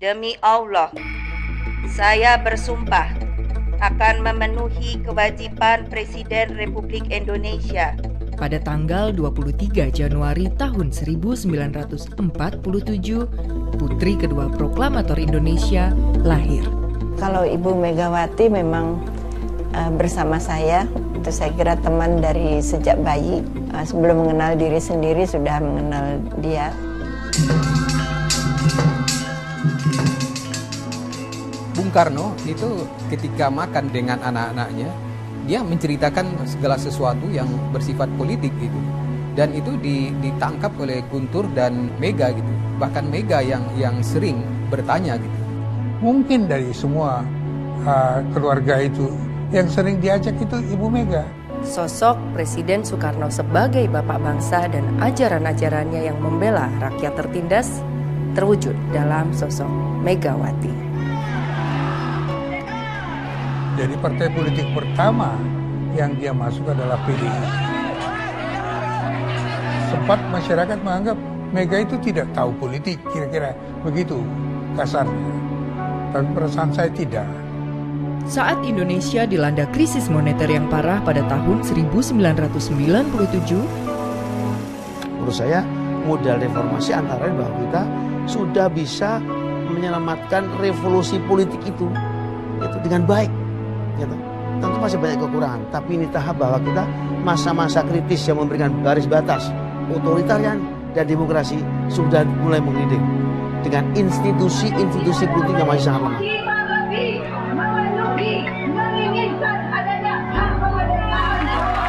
Demi Allah, saya bersumpah akan memenuhi kewajipan Presiden Republik Indonesia. Pada tanggal 23 Januari tahun 1947, putri kedua proklamator Indonesia lahir. Kalau Ibu Megawati memang bersama saya, itu saya kira teman dari sejak bayi. Sebelum mengenal diri sendiri sudah mengenal dia. Bung Karno itu ketika makan dengan anak-anaknya, dia menceritakan segala sesuatu yang bersifat politik gitu. Dan itu ditangkap oleh Guntur dan Mega gitu. Bahkan Mega yang sering bertanya gitu. Mungkin dari semua keluarga itu yang sering diajak itu Ibu Mega. Sosok Presiden Soekarno sebagai bapak bangsa dan ajaran-ajarannya yang membela rakyat tertindas terwujud dalam sosok Megawati. Jadi partai politik pertama yang dia masuk adalah PDI. Sempat masyarakat menganggap Mega itu tidak tahu politik, kira-kira begitu kasarnya. Tapi perasaan saya tidak. Saat Indonesia dilanda krisis moneter yang parah pada tahun 1997, menurut saya modal reformasi antara lain bahwa kita sudah bisa menyelamatkan revolusi politik itu dengan baik. Gitu. Tentu masih banyak kekurangan, tapi ini tahap bahwa kita masa-masa kritis yang memberikan garis batas otoritarian dan demokrasi sudah mulai mengiring dengan institusi-institusi politik yang masih sangat lemah.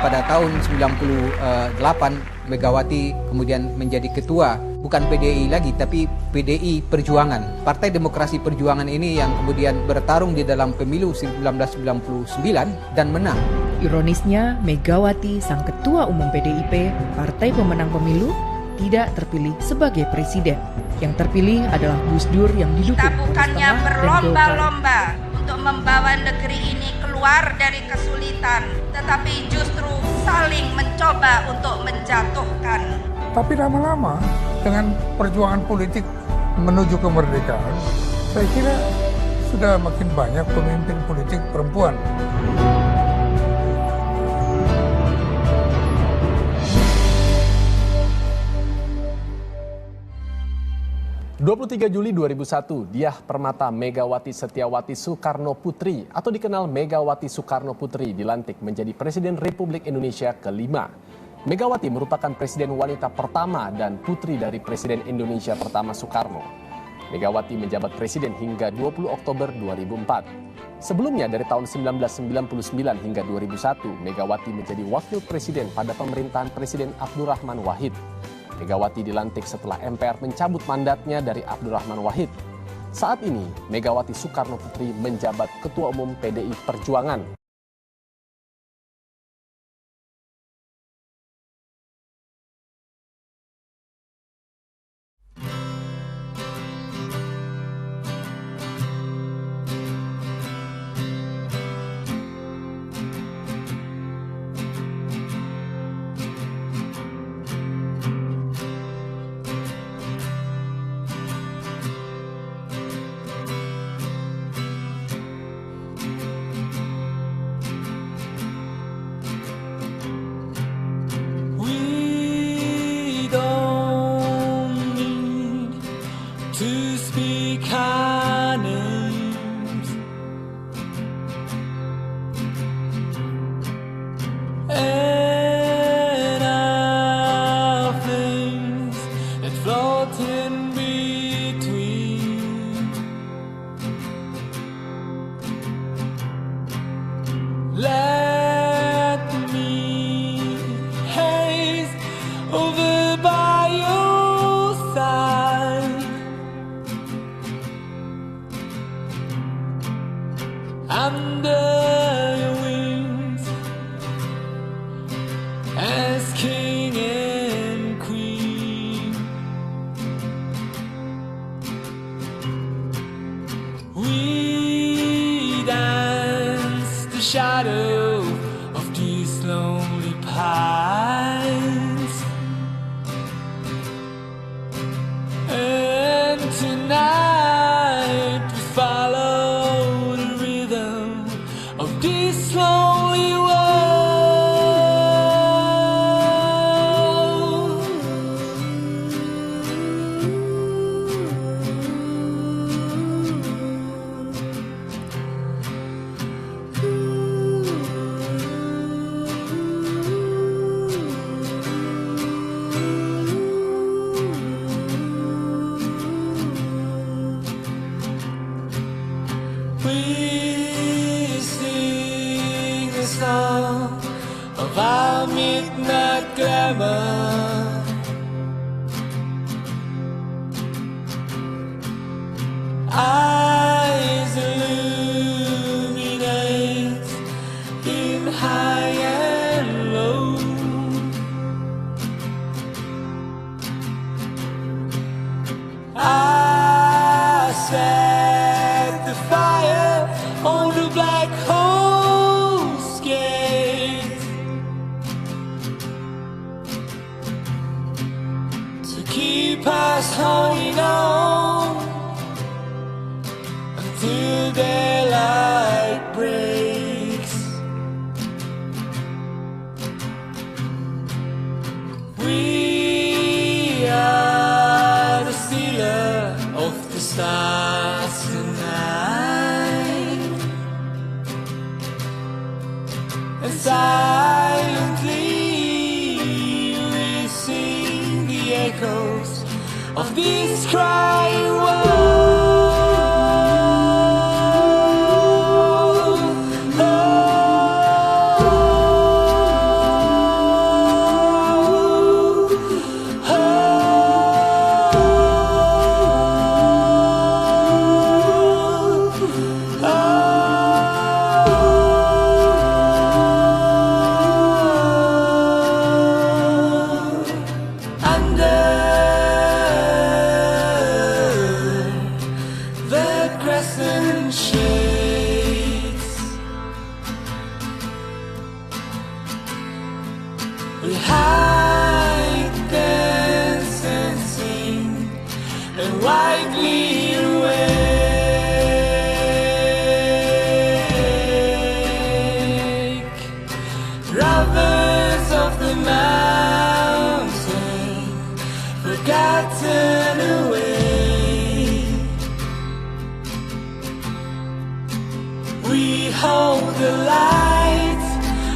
Pada tahun 98, Megawati kemudian menjadi ketua, bukan PDI lagi, tapi PDI Perjuangan. Partai Demokrasi Perjuangan ini yang kemudian bertarung di dalam pemilu 1999 dan menang. ironisnya Megawati, sang ketua umum PDIP, partai pemenang pemilu, tidak terpilih sebagai presiden. Yang terpilih adalah Gus Dur yang didukung Kita bukannya berlomba-lomba untuk membawa negeri ini keluar dari kesulitan, tetapi justru saling mencoba untuk menjatuhkan. Tapi lama-lama dengan perjuangan politik menuju kemerdekaan, saya kira sudah makin banyak pemimpin politik perempuan. 23 Juli 2001, Diah Permata Megawati Setiawati Soekarno Putri atau dikenal Megawati Soekarno Putri dilantik menjadi Presiden Republik Indonesia kelima. Megawati merupakan presiden wanita pertama dan putri dari Presiden Indonesia pertama Soekarno. Megawati menjabat presiden hingga 20 Oktober 2004. Sebelumnya dari tahun 1999 hingga 2001, Megawati menjadi wakil presiden pada pemerintahan Presiden Abdurrahman Wahid. Megawati dilantik setelah MPR mencabut mandatnya dari Abdurrahman Wahid. Saat ini, Megawati Soekarno Putri menjabat Ketua Umum PDI Perjuangan. Shadow of these lonely pines, and tonight We sing a song of our midnight glamour. Eyes illuminate in high and low. I set the fire on the black hole's gate to keep us hanging on till daylight breaks. We are the stealer of the stars tonight, and silently we sing the echoes of this crying world. We hide, dance and sing, and widely awake. Robbers of the mountain, forgotten away. We hold the light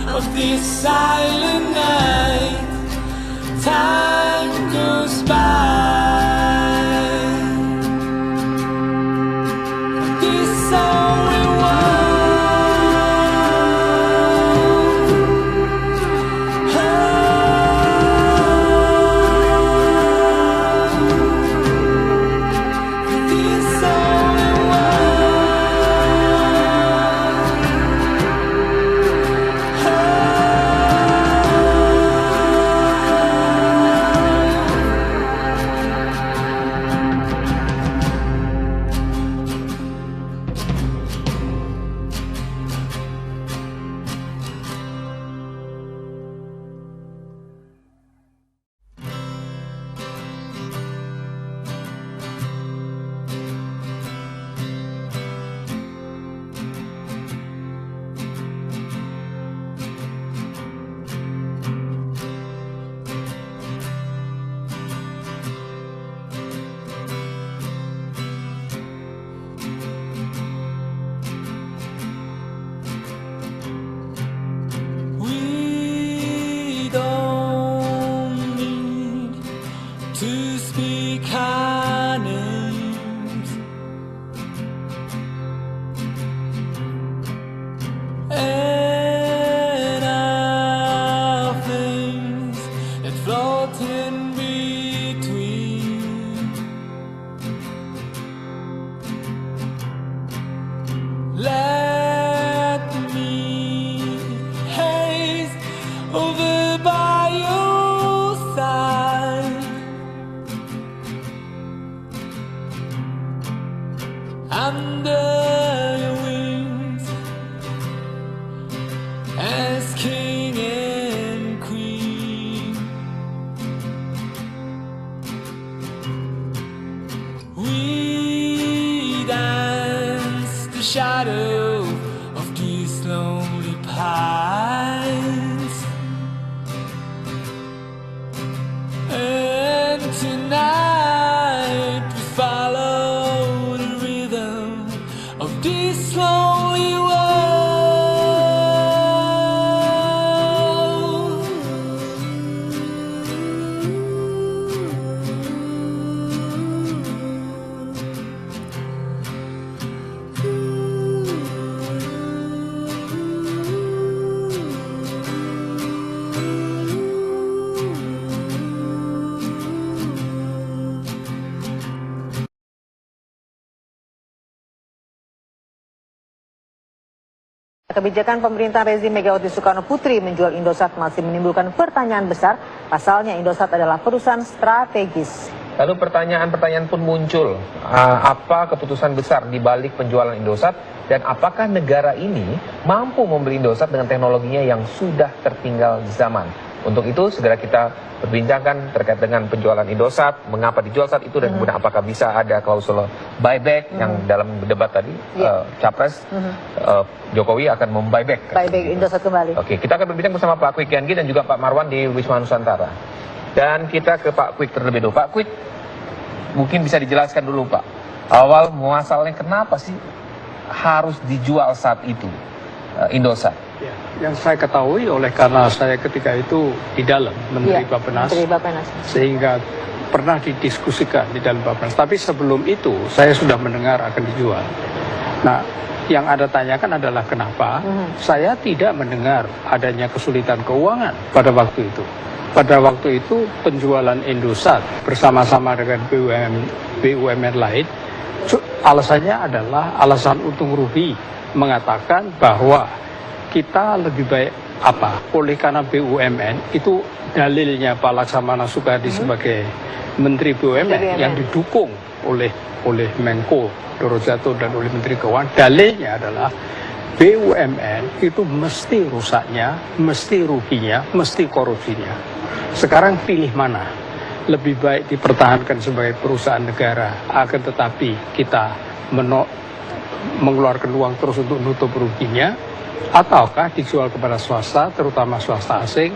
of this silent night. Time goes by. This all we want. This all we don't need to speak our names, and our flames that float in between. Let me haze over by your side. Under your wings as king and queen. We dance the shadow of these lonely pines. And tonight we follow the rhythm of this lonely world. Kebijakan pemerintah rezim Megawati Soekarno Putri menjual Indosat masih menimbulkan pertanyaan besar. Pasalnya Indosat adalah perusahaan strategis. Lalu pertanyaan-pertanyaan pun muncul. Apa keputusan besar di balik penjualan Indosat? Dan apakah negara ini mampu membeli Indosat dengan teknologinya yang sudah tertinggal zaman? Untuk itu segera kita perbincangkan terkait dengan penjualan Indosat, mengapa dijual saat itu, dan kemudian apakah bisa ada klausul buyback yang dalam debat tadi Capres Jokowi akan membuyback. Buyback Indosat kembali. Oke, kita akan berbincang bersama Pak Kwik Kiangi dan juga Pak Marwan di Wisma Nusantara. Dan kita ke Pak Kwik terlebih dahulu. Pak Kwik, mungkin bisa dijelaskan dulu Pak, awal muasalnya kenapa sih harus dijual saat itu Indosat? Ya, yang saya ketahui oleh karena saya ketika itu di dalam Menteri Bappenas, sehingga pernah didiskusikan di dalam Bappenas. Tapi sebelum itu saya sudah mendengar akan dijual. Nah, yang Anda tanyakan adalah kenapa saya tidak mendengar adanya kesulitan keuangan pada waktu itu. Pada waktu itu penjualan Indosat bersama-sama dengan BUMN lain, alasannya adalah alasan untung rugi, mengatakan bahwa kita lebih baik oleh karena BUMN itu dalilnya Pak Laksamana Soekardi sebagai Menteri BUMN yang didukung oleh Menko Dorojato dan oleh Menteri Keuangan. Dalilnya adalah BUMN itu mesti rusaknya, mesti ruginya, mesti korupsinya. Sekarang pilih mana? Lebih baik dipertahankan sebagai perusahaan negara, akan tetapi kita mengeluarkan uang terus untuk nutup ruginya, ataukah dijual kepada swasta, terutama swasta asing,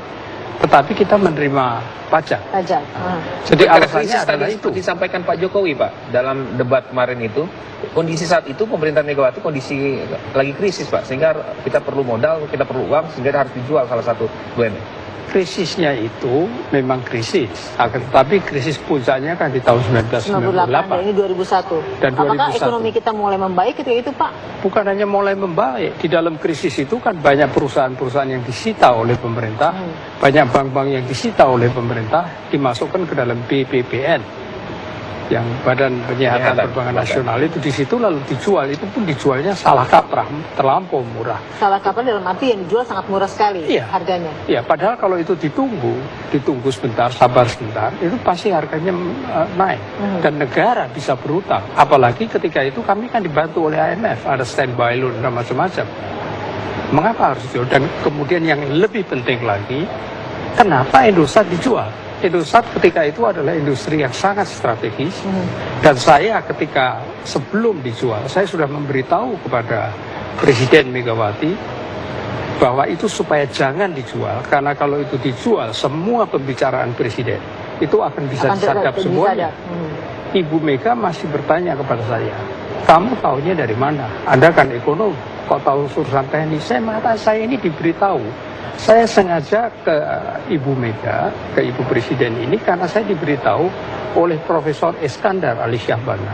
tetapi kita menerima pajak. Jadi alasannya adalah itu disampaikan Pak Jokowi Pak dalam debat kemarin itu, kondisi saat itu pemerintah Megawati kondisi lagi krisis Pak, sehingga kita perlu modal, kita perlu uang, sehingga harus dijual salah satu BUMN. Krisisnya itu memang krisis, tetapi krisis puncaknya kan di tahun 1998. Ini 2001. Dan apakah 2001. Ekonomi kita mulai membaik ketika itu Pak? Bukan hanya mulai membaik, di dalam krisis itu kan banyak perusahaan-perusahaan yang disita oleh pemerintah, banyak bank-bank yang disita oleh pemerintah, dimasukkan ke dalam BPPN, yang Badan Penyihatan Perbankan Nasional itu di situ lalu dijual. Itu pun dijualnya salah kaprah, terlampau murah. Salah kaprah dalam arti yang dijual sangat murah sekali harganya. Iya, padahal kalau itu ditunggu sebentar, sabar sebentar, itu pasti harganya naik. Dan negara bisa berutang. Apalagi ketika itu kami kan dibantu oleh IMF, ada standby loan dan macam-macam. Mengapa harus dijual? Dan kemudian yang lebih penting lagi, kenapa Indosat dijual? Indosat ketika itu adalah industri yang sangat strategis, dan saya ketika sebelum dijual, saya sudah memberitahu kepada Presiden Megawati bahwa itu supaya jangan dijual, karena kalau itu dijual semua pembicaraan Presiden itu akan bisa disadap semuanya. Ibu Mega masih bertanya kepada saya, kamu tahunya dari mana? Anda kan ekonom, kok tahu urusan teknis? Saya ini diberitahu. Saya sengaja ke Ibu Mega, ke Ibu Presiden ini karena saya diberitahu oleh Profesor Iskandar Ali Syahbana,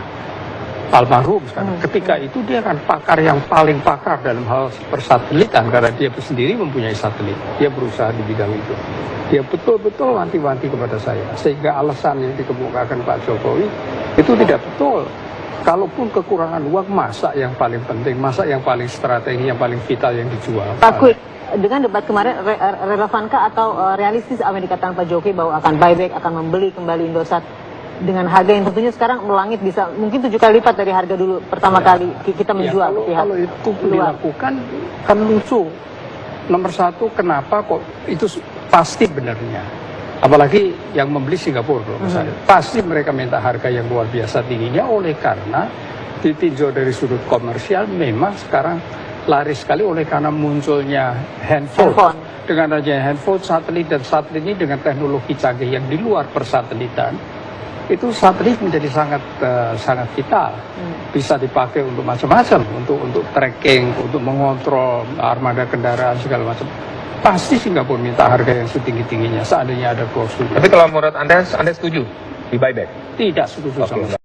almarhum sekarang. Ketika itu dia kan pakar yang paling pakar dalam hal persatelitan karena dia sendiri mempunyai satelit. Dia berusaha di bidang itu. Dia betul-betul wanti-wanti kepada saya. Sehingga alasan yang dikemukakan Pak Jokowi itu tidak betul. Kalaupun kekurangan uang, masa yang paling penting, masa yang paling strategi, yang paling vital yang dijual. Pak Kwik, dengan debat kemarin relevankah atau realistis apa yang dikatakan Pak Jokowi bahwa akan buyback, akan membeli kembali Indosat dengan harga yang tentunya sekarang melangit bisa mungkin 7 kali lipat dari harga dulu pertama kali kita menjual ke pihak kalau itu dilakukan kan lucu. Nomor satu, kenapa kok itu pasti benarnya, apalagi yang membeli Singapura misalnya, pasti mereka minta harga yang luar biasa tingginya oleh karena ditinjau dari sudut komersial memang sekarang laris sekali oleh karena munculnya handphone. Dengan adanya handphone, satelit, dan satelit ini dengan teknologi canggih yang di luar persatelitan, itu satelit menjadi sangat vital. Bisa dipakai untuk macam-macam, untuk tracking, untuk mengontrol armada kendaraan segala macam. Pasti Singapura minta harga yang setinggi-tingginya seandainya ada klausul. Tapi kalau menurut Anda setuju di buyback? Tidak setuju sama sekali.